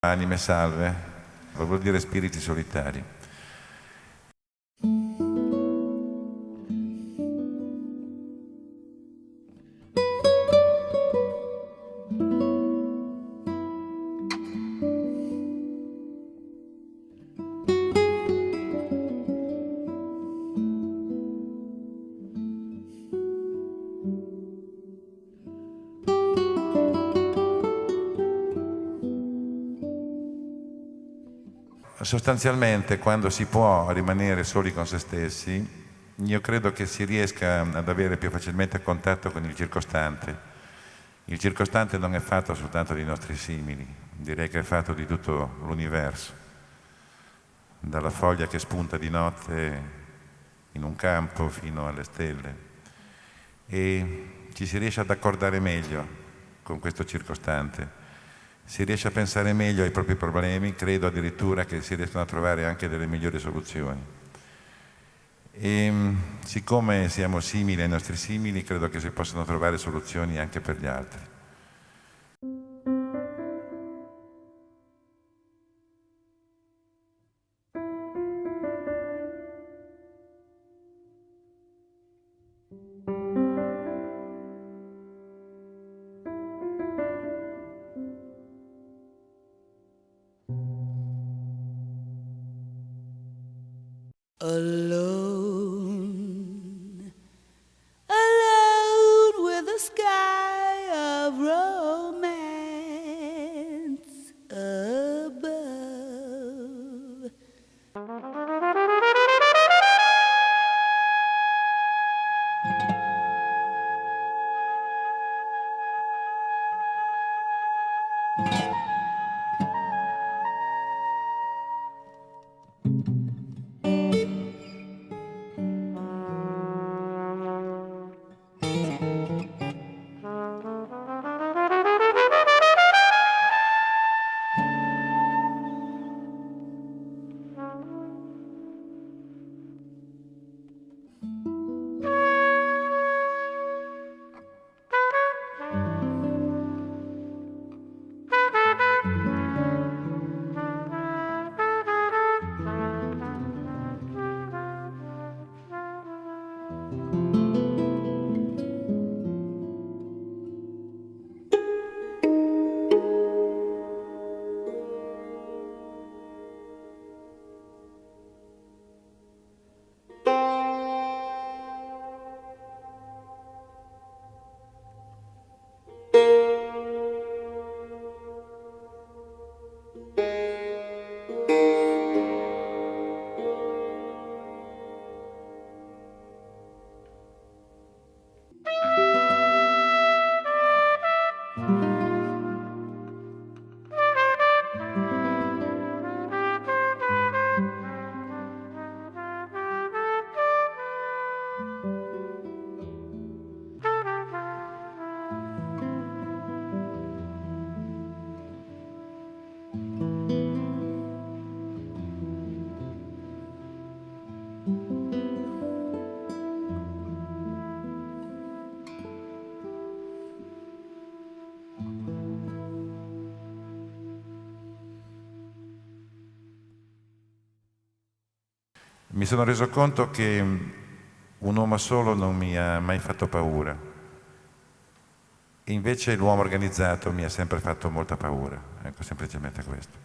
Anime salve, vuol dire spiriti solitari. Sostanzialmente, quando si può rimanere soli con se stessi, io credo che si riesca ad avere più facilmente contatto con il circostante. Il circostante non è fatto soltanto di nostri simili, direi che è fatto di tutto l'universo, dalla foglia che spunta di notte in un campo fino alle stelle. E ci si riesce ad accordare meglio con questo circostante. Si riesce a pensare meglio ai propri problemi, credo addirittura che si riescano a trovare anche delle migliori soluzioni. E siccome siamo simili ai nostri simili, credo che si possano trovare soluzioni anche per gli altri. Alone, alone with a sky of romance above. Mi sono reso conto che un uomo solo non mi ha mai fatto paura, e invece l'uomo organizzato mi ha sempre fatto molta paura. Ecco, semplicemente questo.